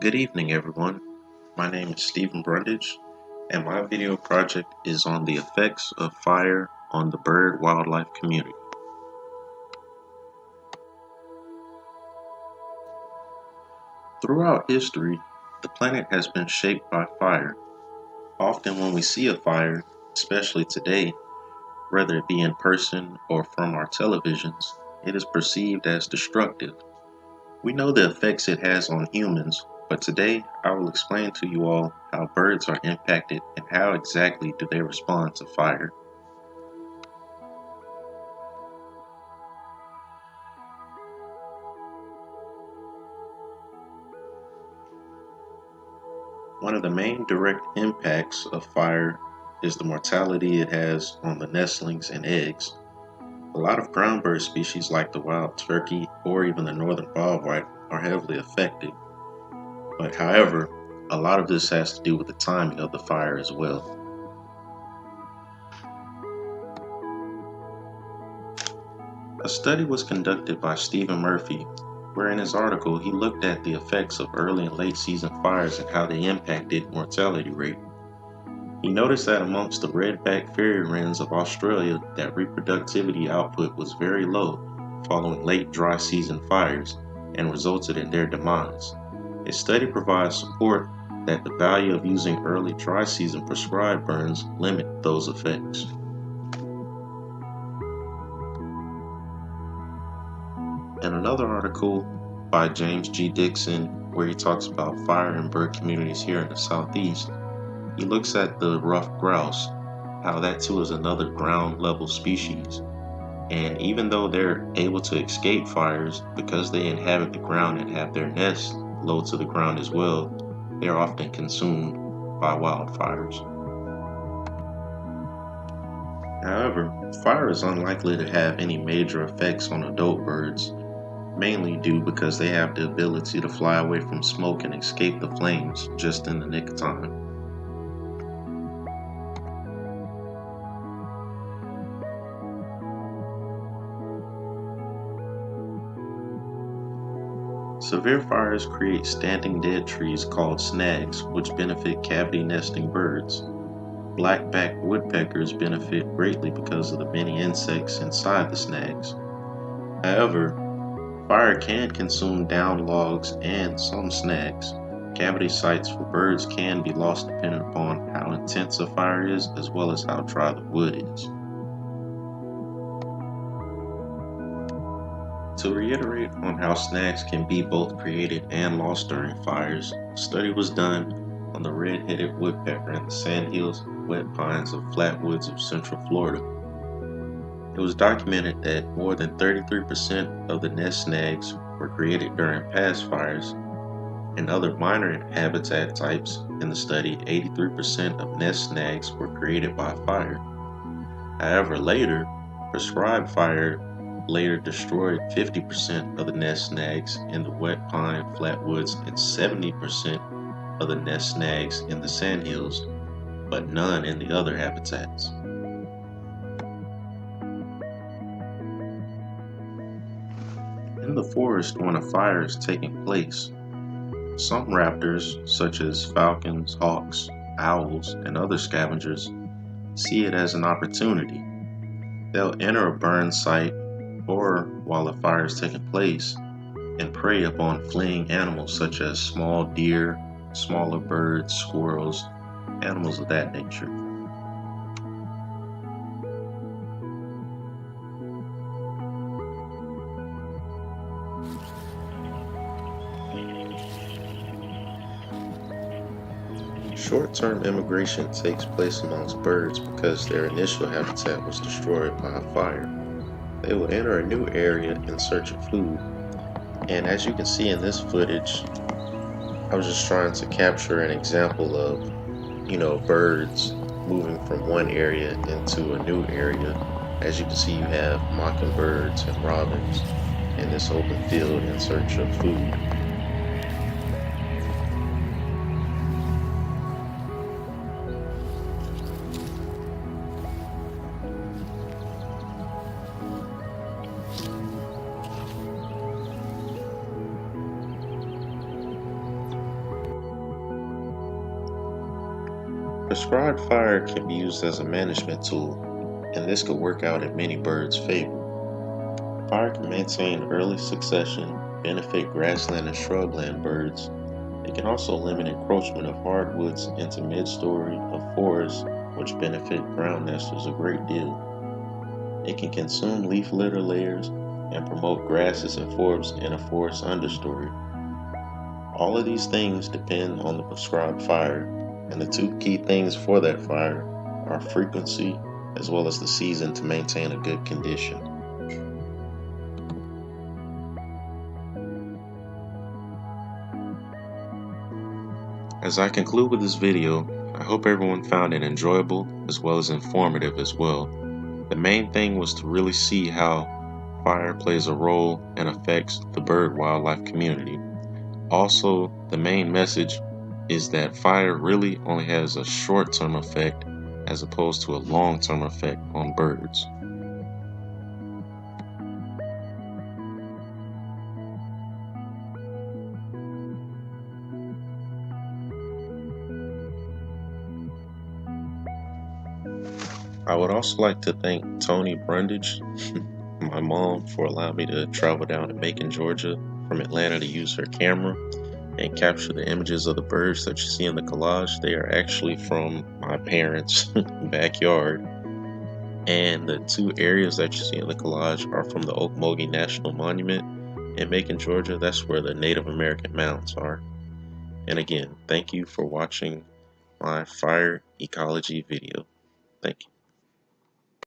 Good evening, everyone. My name is Stephen Brundage, and my video project is on the effects of fire on the bird-wildlife community. Throughout history, the planet has been shaped by fire. Often when we see a fire, especially today, whether it be in person or from our televisions, it is perceived as destructive. We know the effects it has on humans, but today I will explain to you all how birds are impacted and how exactly do they respond to fire. One of the main direct impacts of fire is the mortality it has on the nestlings and eggs. A lot of ground bird species like the wild turkey or even the northern bobwhite are heavily affected. But however, a lot of this has to do with the timing of the fire as well. A study was conducted by Stephen Murphy, where in his article he looked at the effects of early and late season fires and how they impacted mortality rate. He noticed that amongst the red-backed fairy wrens of Australia that reproductivity output was very low following late dry season fires and resulted in their demise. His study provides support that the value of using early dry season prescribed burns limit those effects. In another article by James G. Dixon, where he talks about fire in bird communities here in the southeast, he looks at the ruffed grouse, how that too is another ground level species. And even though they're able to escape fires because they inhabit the ground and have their nests low to the ground as well, they are often consumed by wildfires. However, fire is unlikely to have any major effects on adult birds, mainly due because they have the ability to fly away from smoke and escape the flames just in the nick of time. Severe fires create standing dead trees called snags, which benefit cavity nesting birds. Black-backed woodpeckers benefit greatly because of the many insects inside the snags. However, fire can consume down logs and some snags. Cavity sites for birds can be lost depending upon how intense a fire is as well as how dry the wood is. To reiterate on how snags can be both created and lost during fires, a study was done on the red-headed woodpecker in the sandhills and wet pines of flatwoods of central Florida. It was documented that more than 33% of the nest snags were created during past fires, and other minor habitat types in the study, 83% of nest snags were created by fire. However, later, prescribed fire later destroyed 50% of the nest snags in the wet pine flatwoods and 70% of the nest snags in the sandhills, but none in the other habitats. In the forest, when a fire is taking place, some raptors, such as falcons, hawks, owls, and other scavengers, see it as an opportunity. They'll enter a burn site or while a fire is taking place and prey upon fleeing animals such as small deer, smaller birds, squirrels, animals of that nature. Short-term immigration takes place amongst birds because their initial habitat was destroyed by a fire. They will enter a new area in search of food. And as you can see in this footage, I was just trying to capture an example of, birds moving from one area into a new area. As you can see, you have mockingbirds and robins in this open field in search of food. prescribed fire can be used as a management tool, and this could work out in many birds' favor. Fire can maintain early succession, benefit grassland and shrubland birds. It can also limit encroachment of hardwoods into mid-story of forests, which benefit ground nesters a great deal. It can consume leaf litter layers and promote grasses and forbs in a forest understory. All of these things depend on the prescribed fire, and the two key things for that fire are frequency as well as the season to maintain a good condition. As I conclude with this video, I hope everyone found it enjoyable as well as informative as well. The main thing was to really see how fire plays a role and affects the bird wildlife community. Also, the main message is that fire really only has a short-term effect as opposed to a long-term effect on birds. I would also like to thank Tony Brundage, my mom, for allowing me to travel down to Macon, Georgia from Atlanta to use her camera and capture the images of the birds that you see in the collage. They are actually from my parents' backyard. And the two areas that you see in the collage are from the Okmulgee National Monument in Macon, Georgia. That's where the Native American mounds are. And again, thank you for watching my fire ecology video. Thank you.